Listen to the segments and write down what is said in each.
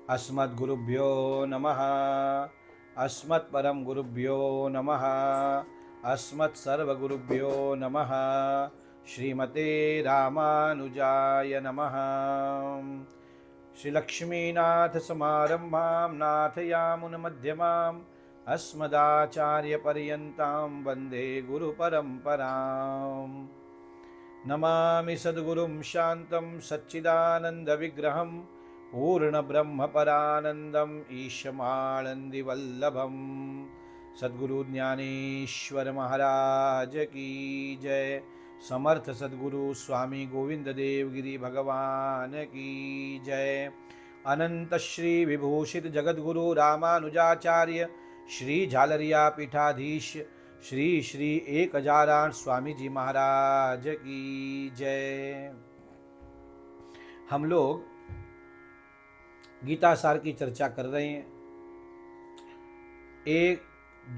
अस्मद्गुरुभ्यो नमः। अस्मत्परम गुरुभ्यो नमः। अस्मत्सर्वगुरुभ्यो नमः। श्रीमते रामानुजाय नमः। श्रीलक्ष्मीनाथसमारम्भां नाथयामुनमध्यमाम् अस्मदाचार्यपर्यन्तां वन्दे गुरुपरम्पराम्। नमामि सद्गुरुं शान्तं सच्चिदानन्दविग्रहं पूर्णब्रह्मपरानन्दम् ईशमानन्दिवल्लभं सद्गुरु ज्ञानेश्वर महाराज की जय। समर्थ सद्गुरु स्वामी गोविंद देव गिरि भगवान की जय। अनंत श्री विभूषित जगद्गुरु रामानुजाचार्य श्री झालरिया पीठाधीश श्री श्री 1008 स्वामी जी महाराज की जय। हम लोग गीता सार की चर्चा कर रहे हैं। 1,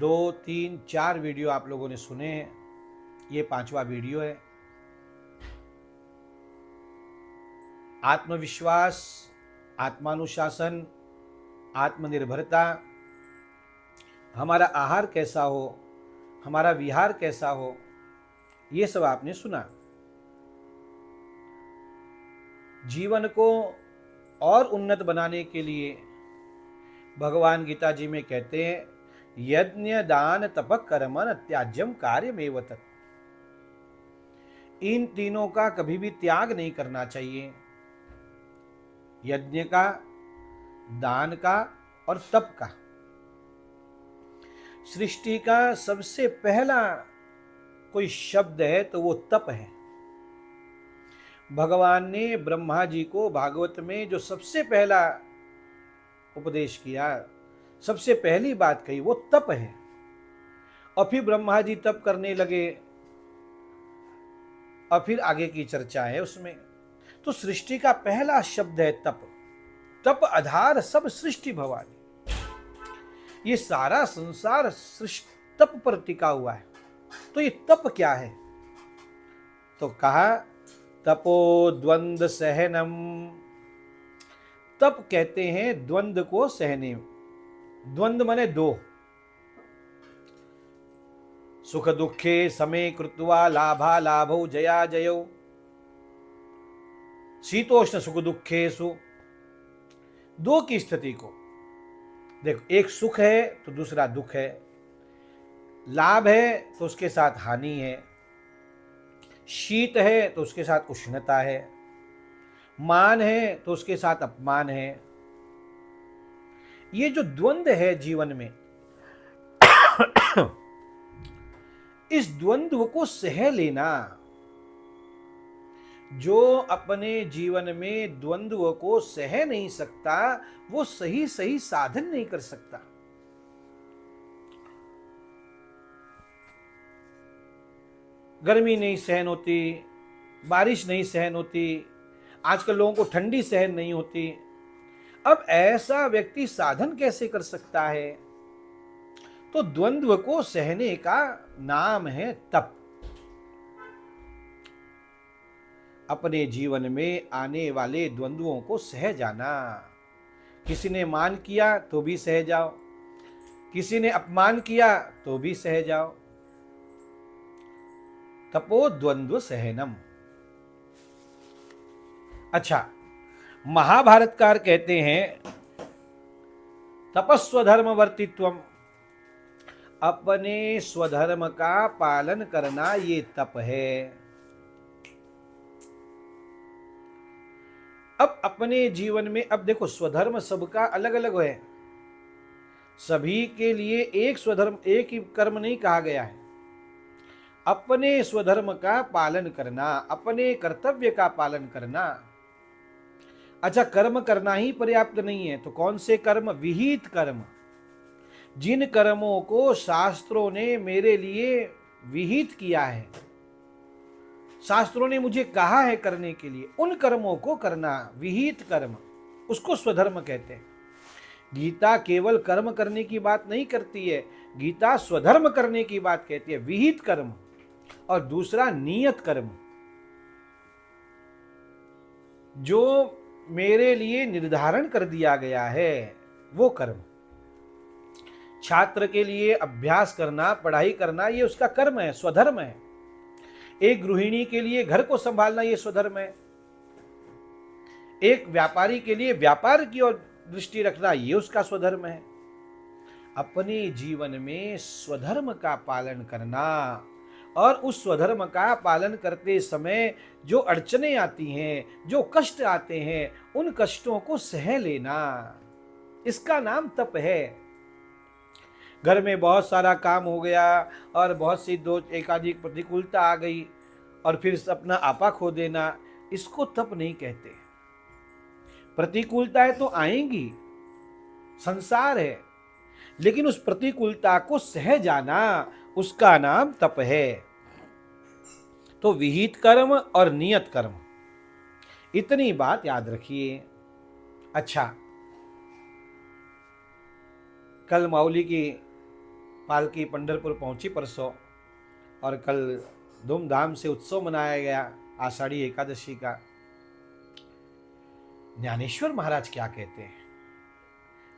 2, 3, 4 वीडियो आप लोगों ने सुने हैं। ये 5वां वीडियो है। आत्मविश्वास, आत्मानुशासन, आत्मनिर्भरता, हमारा आहार कैसा हो, हमारा विहार कैसा हो, ये सब आपने सुना। जीवन को और उन्नत बनाने के लिए भगवान गीता जी में कहते हैं, यज्ञ दान तप कर्म त्याज्यम कार्यमेव तत्। इन तीनों का कभी भी त्याग नहीं करना चाहिए। यज्ञ का, दान का और तप का। सृष्टि का सबसे पहला कोई शब्द है तो वो तप है। भगवान ने ब्रह्मा जी को भागवत में जो सबसे पहला उपदेश किया, सबसे पहली बात कही, वो तप है। और फिर ब्रह्मा जी तप करने लगे और फिर आगे की चर्चा है उसमें। तो सृष्टि का पहला शब्द है तप। तप आधार सब सृष्टि भवानी। ये सारा संसार सृष्टि तप पर टिका हुआ है। तो ये तप क्या है? तो कहा तपो द्वंद्व सहनम। तप कहते हैं द्वंद्व को सहने। द्वंद्व माने दो। सुख दुखे समे कृत्वा लाभा लाभौ जया जयौ शीतोष्ण सुख दुखेषु। दो की स्थिति को देखो, एक सुख है तो दूसरा दुख है, लाभ है तो उसके साथ हानि है, शीत है तो उसके साथ उष्णता है, मान है तो उसके साथ अपमान है। ये जो द्वंद्व है जीवन में, इस द्वंद्व को सह लेना। जो अपने जीवन में द्वंद्व को सह नहीं सकता, वो सही सही साधन नहीं कर सकता। गर्मी नहीं सहन होती, बारिश नहीं सहन होती, आजकल लोगों को ठंडी सहन नहीं होती। अब ऐसा व्यक्ति साधन कैसे कर सकता है? तो द्वंद्व को सहने का नाम है तप। अपने जीवन में आने वाले द्वंद्वों को सह जाना। किसी ने मान किया तो भी सह जाओ, किसी ने अपमान किया तो भी सह जाओ। तपो द्वंद्व सहनम। अच्छा, महाभारतकार कहते हैं तपस्वधर्मवर्तित्वम। अपने स्वधर्म का पालन करना ये तप है। अब अपने जीवन में, अब देखो स्वधर्म सबका अलग अलग है। सभी के लिए एक स्वधर्म, एक ही कर्म नहीं कहा गया है। अपने स्वधर्म का पालन करना, अपने कर्तव्य का पालन करना। अच्छा, कर्म करना ही पर्याप्त नहीं है तो कौन से कर्म? विहित कर्म। जिन कर्मों को शास्त्रों ने मेरे लिए विहित किया है, शास्त्रों ने मुझे कहा है करने के लिए, उन कर्मों को करना, विहित कर्म, उसको स्वधर्म कहते हैं। गीता केवल कर्म करने की बात नहीं करती है, गीता स्वधर्म करने की बात कहती है। विहित कर्म और दूसरा नियत कर्म। जो मेरे लिए निर्धारण कर दिया गया है वो कर्म। छात्र के लिए अभ्यास करना, पढ़ाई करना, ये उसका कर्म है, स्वधर्म है। एक गृहिणी के लिए घर को संभालना, ये स्वधर्म है। एक व्यापारी के लिए व्यापार की ओर दृष्टि रखना, ये उसका स्वधर्म है। अपने जीवन में स्वधर्म का पालन करना और उस स्वधर्म का पालन करते समय जो अड़चने आती हैं, जो कष्ट आते हैं, उन कष्टों को सह लेना, इसका नाम तप है। घर में बहुत सारा काम हो गया और बहुत सी दो एकाधिक प्रतिकूलता आ गई और फिर अपना आपा खो देना, इसको तप नहीं कहते। प्रतिकूलताएं तो आएंगी, संसार है, लेकिन उस प्रतिकूलता को सह जाना, उसका नाम तप है। तो विहित कर्म और नियत कर्म, इतनी बात याद रखिए। अच्छा, कल माउली की पालकी पंढरपुर पहुंची परसों, और कल धूमधाम से उत्सव मनाया गया आषाढ़ी एकादशी का। ज्ञानेश्वर महाराज क्या कहते हैं?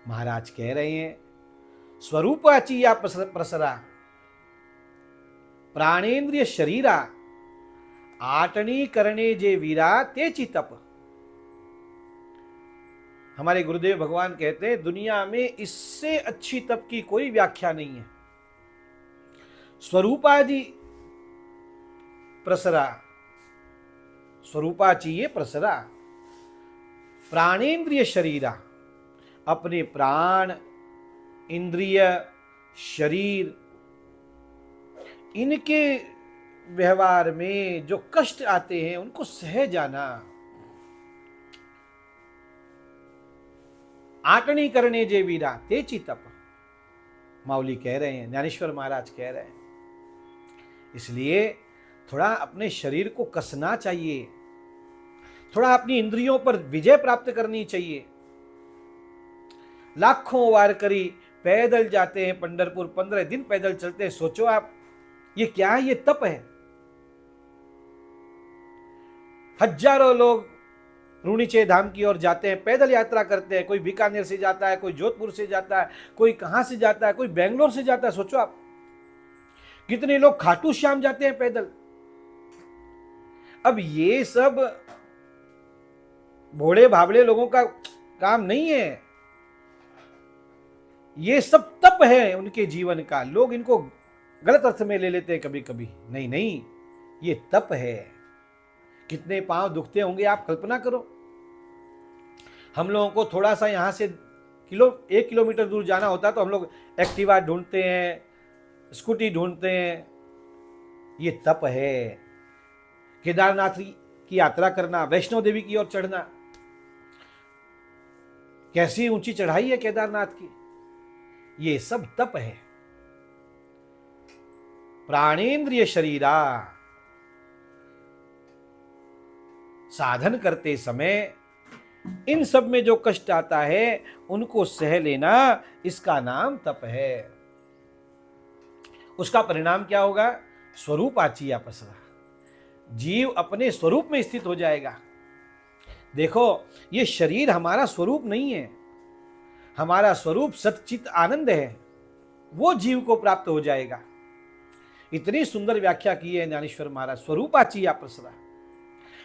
महाराज कह रहे हैं, स्वरूपाची या प्रसरा प्राणेन्द्रिय शरीरा आटनी करने जे वीरा तेची तप। हमारे गुरुदेव भगवान कहते हैं, दुनिया में इससे अच्छी तप की कोई व्याख्या नहीं है। स्वरूपादि प्रसरा, स्वरूपाची ये प्रसरा प्राणेन्द्रिय शरीरा, अपने प्राण, इंद्रिय, शरीर, इनके व्यवहार में जो कष्ट आते हैं उनको सह जाना। आटनी करने जे वीरा तेची तप, माउली कह रहे हैं, ज्ञानेश्वर महाराज कह रहे हैं। इसलिए थोड़ा अपने शरीर को कसना चाहिए, थोड़ा अपनी इंद्रियों पर विजय प्राप्त करनी चाहिए। लाखों वारकरी पैदल जाते हैं पंढरपुर, 15 दिन पैदल चलते हैं। सोचो आप, ये क्या है? ये तप है। हजारों लोग रूणीचे धाम की ओर जाते हैं, पैदल यात्रा करते हैं। कोई बीकानेर से जाता है, कोई जोधपुर से जाता है, कोई कहां से जाता है, कोई बेंगलोर से जाता है। सोचो आप, कितने लोग खाटू श्याम जाते हैं पैदल। अब ये सब भोले भावले लोगों का काम नहीं है, ये सब तप है उनके जीवन का। लोग इनको गलत अर्थ में ले लेते हैं कभी कभी। नहीं नहीं, ये तप है। कितने पांव दुखते होंगे आप कल्पना करो। हम लोगों को थोड़ा सा यहां से 1 किलोमीटर दूर जाना होता तो हम लोग एक्टिवा ढूंढते हैं, स्कूटी ढूंढते हैं। ये तप है। केदारनाथ की यात्रा करना, वैष्णो देवी की ओर चढ़ना, कैसी ऊंची चढ़ाई है केदारनाथ की, ये सब तप है। प्राणेन्द्रिय शरीरा, साधन करते समय इन सब में जो कष्ट आता है उनको सह लेना, इसका नाम तप है। उसका परिणाम क्या होगा? स्वरूप आची अपसरा, जीव अपने स्वरूप में स्थित हो जाएगा। देखो, ये शरीर हमारा स्वरूप नहीं है, हमारा स्वरूप सच्चित आनंद है, वो जीव को प्राप्त हो जाएगा। इतनी सुंदर व्याख्या की है ज्ञानेश्वर महाराज, स्वरूपाची अपसरा।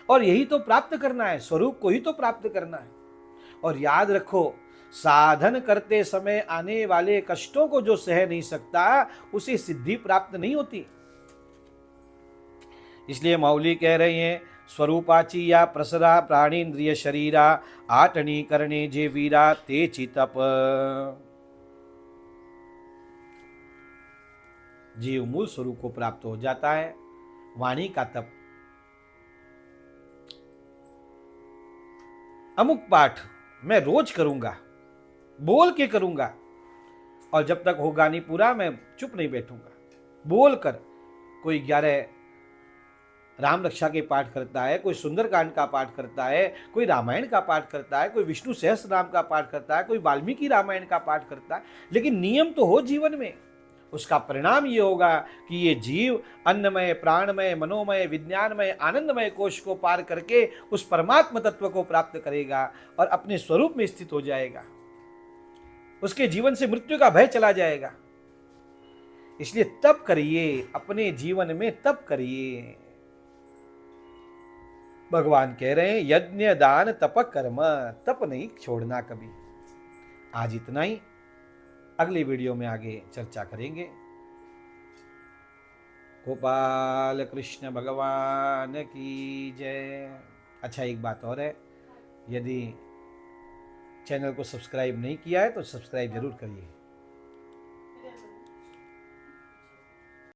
और यही तो प्राप्त करना है, स्वरूप को ही तो प्राप्त करना है। और याद रखो, साधन करते समय आने वाले कष्टों को जो सह नहीं सकता, उसे सिद्धि प्राप्त नहीं होती। इसलिए माउली कह रहे हैं, स्वरूपाची या प्रसरा प्राणेन्द्रिय शरीरा आटनी करने जे वीरा ते चितप। जीव मूल स्वरूप को प्राप्त हो जाता है। वाणी का तप, अमुक पाठ मैं रोज करूंगा, बोल के करूंगा, और जब तक होगा नहीं पूरा मैं चुप नहीं बैठूंगा। बोल कर, कोई 11 राम रक्षा के पाठ करता है, कोई सुंदरकांड का पाठ करता है, कोई रामायण का पाठ करता है, कोई विष्णु सहस्त्र नाम का पाठ करता है, कोई वाल्मीकि रामायण का पाठ करता है, लेकिन नियम तो हो जीवन में। उसका परिणाम ये होगा कि ये जीव अन्नमय, प्राणमय, मनोमय, विज्ञानमय, आनंदमय कोश को पार करके उस परमात्म तत्व को प्राप्त करेगा और अपने स्वरूप में स्थित हो जाएगा। उसके जीवन से मृत्यु का भय चला जाएगा। इसलिए तप करिए, अपने जीवन में तप करिए। भगवान कह रहे हैं यज्ञ दान तप कर्म, तप नहीं छोड़ना कभी। आज इतना ही, अगली वीडियो में आगे चर्चा करेंगे। गोपाल कृष्ण भगवान की जय। अच्छा, एक बात और है, यदि चैनल को सब्सक्राइब नहीं किया है तो सब्सक्राइब जरूर करिए।